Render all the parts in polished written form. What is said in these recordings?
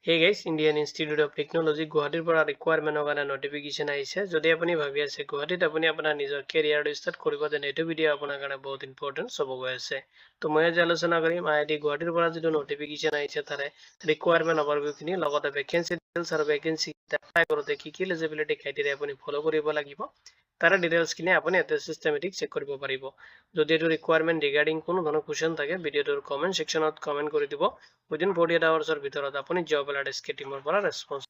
Hey guys, Indian Institute of Technology Guwahati পৰা requirement কাৰণে notification আহিছে যদি আপুনি ভাবি আছে গুৱাহাটীত আপুনি আপোনাৰ নিজৰ কেৰিয়াৰ ষ্টাৰ্ট কৰিব তেনে এইটো ভিডিও আপোনাৰ কাৰণে বহুত ইম্পৰ্টেন্ট হ'ব গৈ আছে তো মই আজি আলোচনা কৰিম আইআইটি গুৱাহাটীৰ পৰা যিটো notification আহিছে তাৰে requirement overview খিনি লগতে vacancy details আৰু vacancy এপ্লাই কৰোতে কি কি eligibility criteria আপুনি ফলো কৰিব লাগিব তাৰে ডিটেইলছ খিনি আপুনি এটা সিস্টেমেটিক চেক কৰিব পাৰিব যদি এটো ৰিকুৱাৰমেন্ট ৰিগাৰ্ডিং কোনো ধৰণৰ কোৱেশ্চন থাকে ভিডিওটোৰ কমেন্ট সেকশনত কমেন্ট কৰি দিব উইদিন 48 আৱাৰ্ছৰ ভিতৰত আপুনি জব এলাৰ্ট এছকে টিমৰ পৰা ৰেসপন্স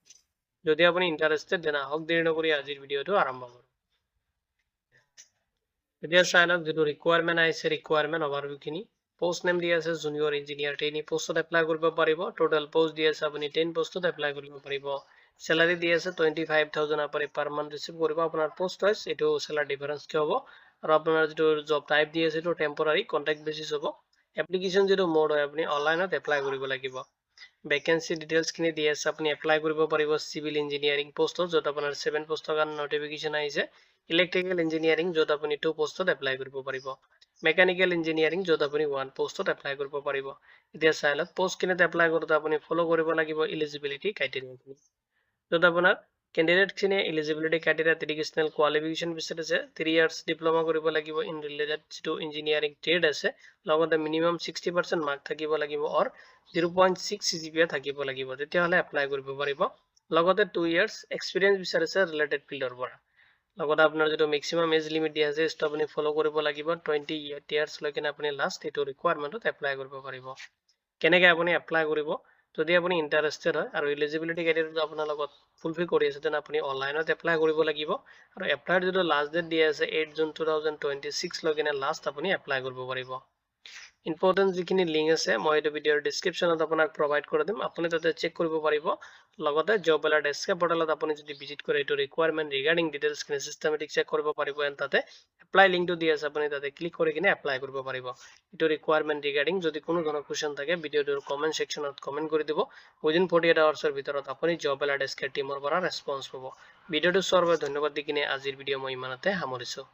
যদি আপুনি ইন্টাৰেস্টেড দেন আহক দেৰি নকৰি আজিৰ ভিডিওটো আৰম্ভ কৰো এতিয়া চাই লওক যেটো ৰিকুৱাৰমেন্ট আহিছে ৰিকুৱাৰমেন্ট ওভাৰভিউ খিনি পোষ্ট নেম দি আছে জুনিয়ৰ ইঞ্জিনিয়াৰ ট্ৰেইনি পোষ্টত এপ্লাই কৰিব পাৰিব টোটাল পোষ্ট দি আছে আপুনি 10 পোষ্টত এপ্লাই কৰিব পাৰিব salary দি আছে 25000 আপনি পাৰ মান্থ ৰিসিভ কৰিব আপোনাৰ পোষ্ট ওয়াইজ এটো স্যালাৰি ডিফাৰেন্স কি হ'ব আৰু আপোনাৰ যেটো জব টাইপ দি আছে এটো টেম্পোৰাৰি কন্ট্ৰাক্ট বেসিস হ'ব এপ্লিকেশন যেটো মোড হয় আপুনি অনলাইনত এপ্লাই কৰিব লাগিব ভ্যাকেন্সি ডিটেইলছ খিনি দি আছে আপুনি এপ্লাই কৰিব পাৰিব সিভিল ইঞ্জিনিয়াৰিং পোষ্টত যত আপোনাৰ 7 পোষ্টৰ কাৰণে নটিফিকেশন আহিছে ইলেক্ট্ৰিকেল ইঞ্জিনিয়াৰিং যত আপুনি 2 পোষ্টত এপ্লাই কৰিব পাৰিব মেকানিক্যাল ইঞ্জিনিয়াৰিং যত আপুনি 1 পোষ্টত এপ্লাই কৰিব পাৰিব এতিয়া চাই লওক পোষ্ট কিনে এপ্লাই কৰোতে আপুনি ফলো কৰিব লাগিব এলিজিবিলিটি ক্ৰাইটেৰিয়া যত আপোনাৰ ক্যান্ডিডেট খিনি এলিজিবিলিটি ক্ৰাইটেৰিয়া এডুকেশনাল কোৱালিফিকেশন বিচাৰিছে 3 ইয়াৰ্স ডিপ্লোমা কৰিব লাগিব in related to engineering trade আছে লগতে মিনিমাম 60% মাৰ্ক থাকিব লাগিব অৰ 0.6 CGPA থাকিব লাগিব তেতিয়া হলে এপ্লাই কৰিব পাৰিব লগতে 2 ইয়াৰ্স এক্সপেৰিয়েন্স বিচাৰিছে ৰিলেটেড ফিল্ডৰ পৰা লগতে আপোনাৰ যেটো ম্যাক্সিমাম এজ লিমিট দিয়া আছে এটো আপুনি ফলো কৰিব লাগিব 20 ইয়াৰ্স লৈকে আপুনি লাষ্ট এটো ৰিকুৱাৰমেন্টত এপ্লাই কৰিব পাৰিব কেনেকৈ আপুনি এপ্লাই কৰিব যদি আপুনি ইন্টাৰেস্টেড হয় আৰু এলিজিবিলিটি ক্ৰাইটেৰিয়াটো আপোনাৰ লগত ফুলফিল কৰি আছে তেনে আপুনি অনলাইনত এপ্লাই কৰিব লাগিব আৰু এপ্লাইৰ যেটো লাষ্ট ডেট দিয়া আছে 8 জুন 2026 লৈকে লাষ্ট আপুনি এপ্লাই কৰিব পাৰিব ইম্পৰ্টেন্ট যিখিনি লিংক আছে মই এই ভিডিওৰ ডেসক্ৰিপচনত আপোনাক প্ৰভাইড কৰি দিম আপুনি তাতে চেক কৰিব পাৰিব লগতে জব এলাৰ্ট এছকে পৰ্টেলত আপুনি যদি ভিজিট কৰে এটো ৰিকুৱাৰমেন্ট ৰিগাৰ্ডিং ডিটেইলছ খিনি সিস্টেমেটিক চেক কৰিব পাৰিব এন্ড তাতে এপ্লাই লিংকটো দি আছে আপুনি তাতে ক্লিক কৰি কিনে এপ্লাই কৰিব পাৰিব এটো ৰিকুৱাৰমেন্ট ৰিগাৰ্ডিং যদি কোনো ধৰণৰ কোৱেশ্চন থাকে ভিডিওটোৰ কমেন্ট সেকশনত কমেন্ট কৰি দিব উইদিন 48 আৱাৰ্ছৰ ভিতৰত আপুনি জব এলাৰ্ট এছকে টিমৰ পৰা ৰেসপন্স পাব ভিডিওটো চোৱাৰ বাবে ধন্যবাদ দি কিনে আজিৰ ভিডিও মই ইমানতে সামৰিছো